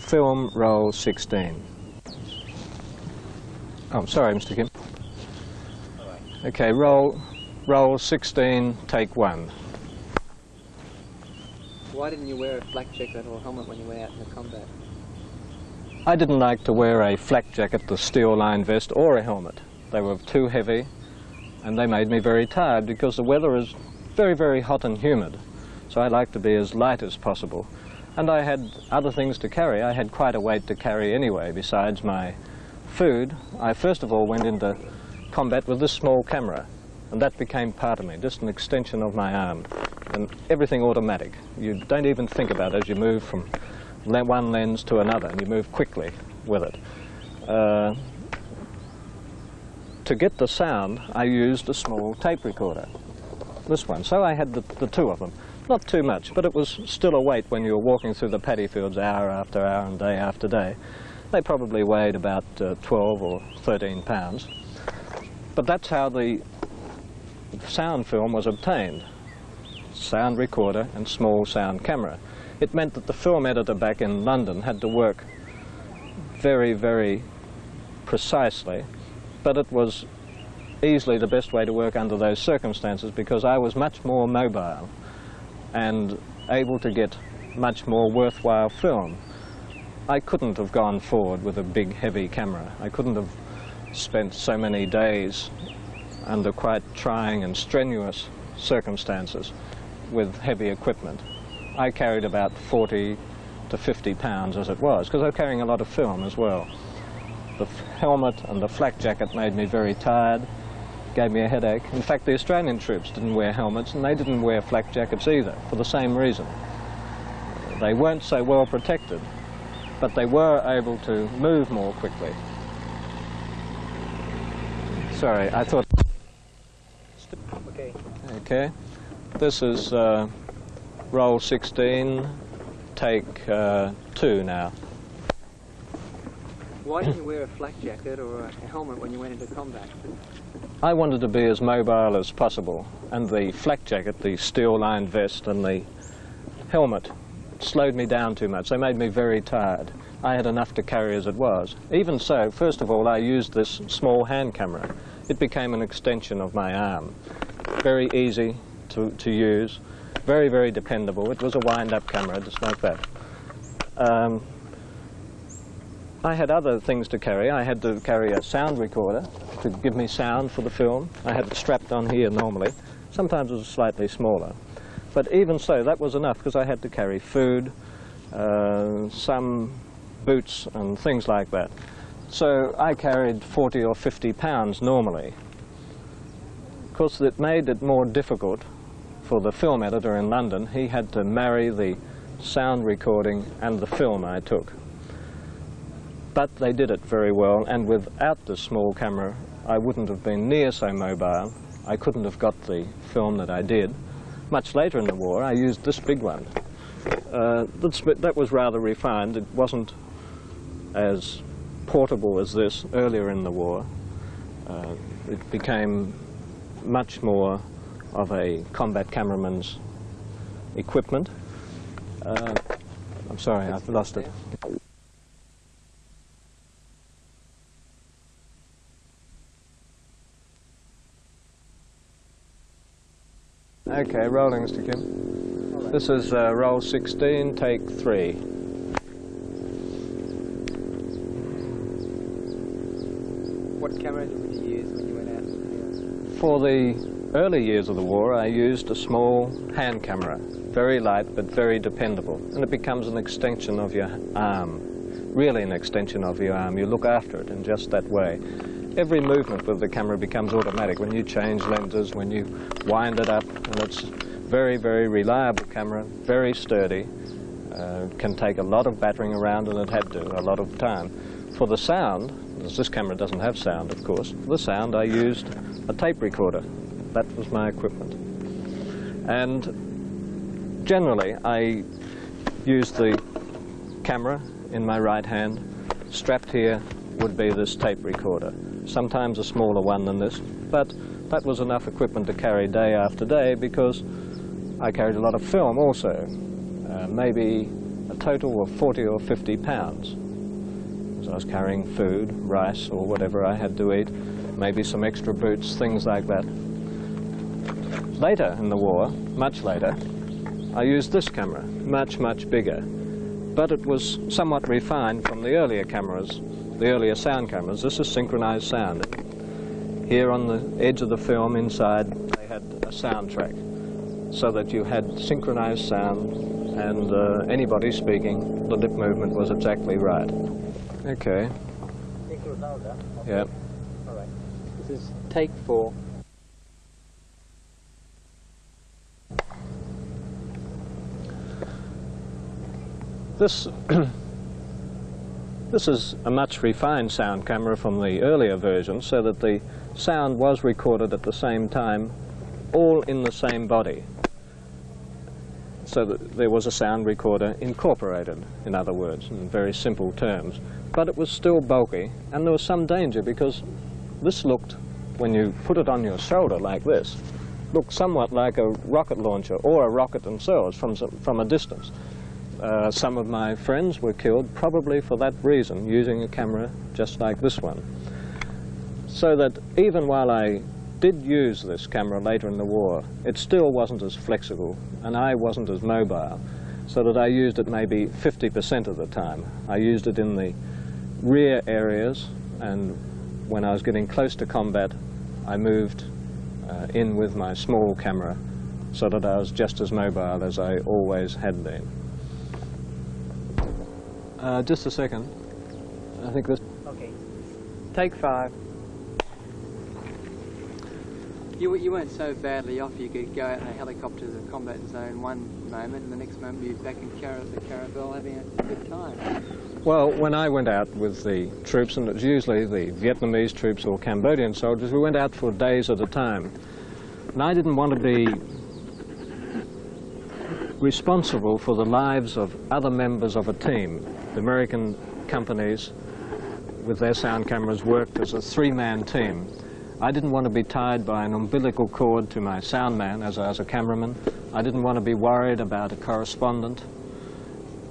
film roll 16. Oh, sorry, Mr. Kim. Okay, roll 16, take 1. Why didn't you wear a flak jacket or helmet when you went out in the combat? I didn't like to wear a flak jacket, the steel-lined vest, or a helmet. They were too heavy, and they made me very tired because the weather is very, very hot and humid. So I like to be as light as possible. And I had other things to carry. I had quite a weight to carry anyway, besides my food. I first of all went into combat with this small camera, and that became part of me, just an extension of my arm, and everything automatic. You don't even think about it as you move from one lens to another, and you move quickly with it. To get the sound, I used a small tape recorder, this one. So I had the two of them. Not too much, but it was still a weight when you were walking through the paddy fields hour after hour and day after day. They probably weighed about 12 or 13 pounds. But that's how the sound film was obtained. Sound recorder and small sound camera. It meant that the film editor back in London had to work very, very precisely, but it was easily the best way to work under those circumstances because I was much more mobile and able to get much more worthwhile film. I couldn't have gone forward with a big, heavy camera. I couldn't have spent so many days under quite trying and strenuous circumstances with heavy equipment. I carried about 40 to 50 pounds as it was, because I was carrying a lot of film as well. The helmet and the flak jacket made me very tired, gave me a headache. In fact, the Australian troops didn't wear helmets, and they didn't wear flak jackets either, for the same reason. They weren't so well protected, but they were able to move more quickly. Sorry, I thought... Okay. Okay. This is roll 16, take 2 now. Why didn't you wear a flak jacket or a helmet when you went into combat? I wanted to be as mobile as possible, and the flak jacket, the steel-lined vest, and the helmet slowed me down too much. They made me very tired. I had enough to carry as it was. Even so, first of all, I used this small hand camera. It became an extension of my arm. Very easy to use, very, very dependable. It was a wind-up camera, just like that. I had other things to carry. I had to carry a sound recorder to give me sound for the film. I had it strapped on here normally. Sometimes it was slightly smaller. But even so, that was enough because I had to carry food, some boots and things like that. So I carried 40 or 50 pounds normally. Of course, it made it more difficult for the film editor in London. He had to marry the sound recording and the film I took. But they did it very well, and without the small camera, I wouldn't have been near so mobile. I couldn't have got the film that I did. Much later in the war, I used this big one. That was rather refined. It wasn't as portable as this earlier in the war. It became much more of a combat cameraman's equipment. I'm sorry, I've lost it. Okay, rolling, Mr. Kim. This is roll 16, take 3. What camera did you use when you went out? For the early years of the war, I used a small hand camera. Very light, but very dependable. And it becomes an extension of your arm. Really an extension of your arm. You look after it in just that way. Every movement with the camera becomes automatic. When you change lenses, when you wind it up, and it's very, very reliable camera, very sturdy, can take a lot of battering around, and it had to, a lot of time. For the sound, as this camera doesn't have sound, of course, for the sound I used a tape recorder. That was my equipment. And generally, I used the camera in my right hand. Strapped here would be this tape recorder. Sometimes a smaller one than this, but that was enough equipment to carry day after day because I carried a lot of film also. Maybe a total of 40 or 50 pounds. So I was carrying food, rice or whatever I had to eat, maybe some extra boots, things like that. Later in the war, much later, I used this camera, much, much bigger. But it was somewhat refined from the earlier cameras, the earlier sound cameras. This is synchronized sound. Here on the edge of the film inside, they had a soundtrack, so that you had synchronized sound, and anybody speaking, the lip movement was exactly right. Okay. Yeah. All right. This is take 4. This is a much refined sound camera from the earlier version, so that the sound was recorded at the same time, all in the same body. So that there was a sound recorder incorporated, in other words, in very simple terms. But it was still bulky, and there was some danger because this looked, when you put it on your shoulder like this, looked somewhat like a rocket launcher or a rocket themselves from a distance. Some of my friends were killed probably for that reason, using a camera just like this one. So that even while I did use this camera later in the war, it still wasn't as flexible and I wasn't as mobile, so that I used it maybe 50% of the time. I used it in the rear areas, and when I was getting close to combat, I moved in with my small camera so that I was just as mobile as I always had been. Just a second. I think this... Okay. Take 5. You weren't so badly off you could go out in a helicopter to the combat zone one moment and the next moment you're back in the caravel having a good time. Well, when I went out with the troops, and it was usually the Vietnamese troops or Cambodian soldiers, we went out for days at a time. And I didn't want to be responsible for the lives of other members of a team. The American companies, with their sound cameras, worked as a 3-man team. I didn't want to be tied by an umbilical cord to my sound man as a cameraman. I didn't want to be worried about a correspondent.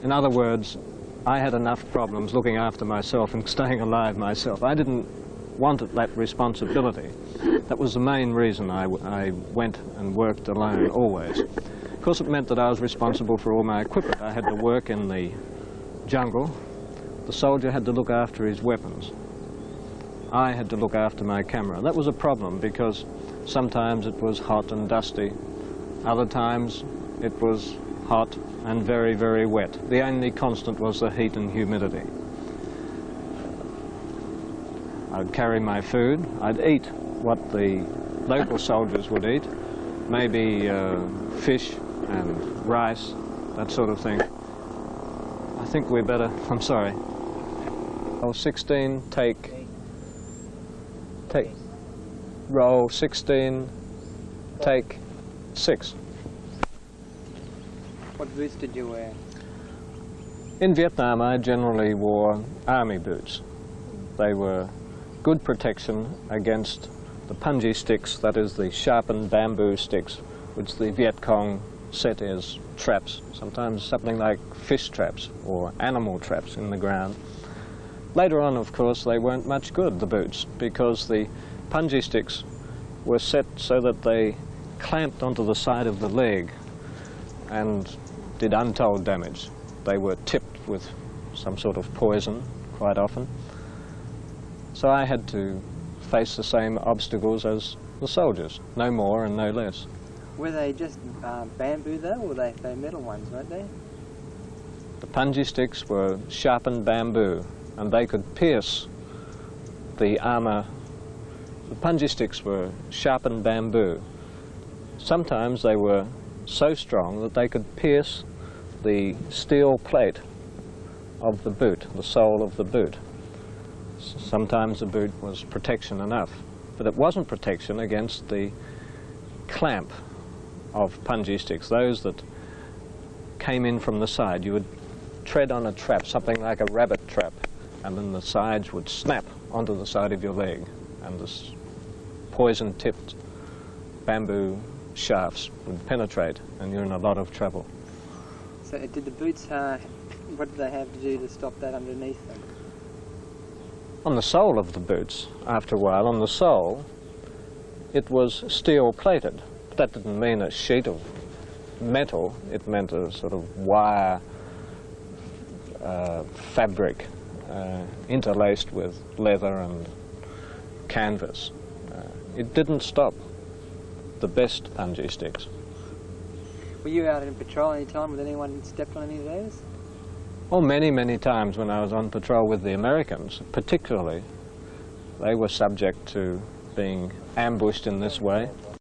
In other words, I had enough problems looking after myself and staying alive myself. I didn't want that responsibility. That was the main reason I went and worked alone always. Of course, it meant that I was responsible for all my equipment. I had to work in the jungle. The soldier had to look after his weapons. I had to look after my camera. That was a problem because sometimes it was hot and dusty. Other times it was hot and very, very wet. The only constant was the heat and humidity. I'd carry my food. I'd eat what the local soldiers would eat, maybe fish and rice, that sort of thing. I think we're better, I'm sorry. Oh, 16, take, roll 16, take 6. What boots did you wear? In Vietnam, I generally wore army boots. They were good protection against the punji sticks, that is the sharpened bamboo sticks, which the Viet Cong set as traps, sometimes something like fish traps or animal traps in the ground. Later on, of course, they weren't much good, the boots, because the punji sticks were set so that they clamped onto the side of the leg and did untold damage. They were tipped with some sort of poison quite often. So I had to face the same obstacles as the soldiers, no more and no less. Were they just bamboo though, or were they metal ones, weren't they? The punji sticks were sharpened bamboo, and they could pierce the armor. The punji sticks were sharpened bamboo. Sometimes they were so strong that they could pierce the steel plate of the boot, the sole of the boot. Sometimes the boot was protection enough, but it wasn't protection against the clamp of punji sticks, those that came in from the side. You would tread on a trap, something like a rabbit trap, and then the sides would snap onto the side of your leg, and this poison-tipped bamboo shafts would penetrate, and you're in a lot of trouble. So did the boots what did they have to do to stop that underneath them? On the sole of the boots, after a while, on the sole, it was steel plated. That didn't mean a sheet of metal, it meant a sort of wire fabric interlaced with leather and canvas. It didn't stop the best bungee sticks. Were you out in patrol any time with anyone stepped on any of those? Oh, many, many times when I was on patrol with the Americans, particularly, they were subject to being ambushed in this way.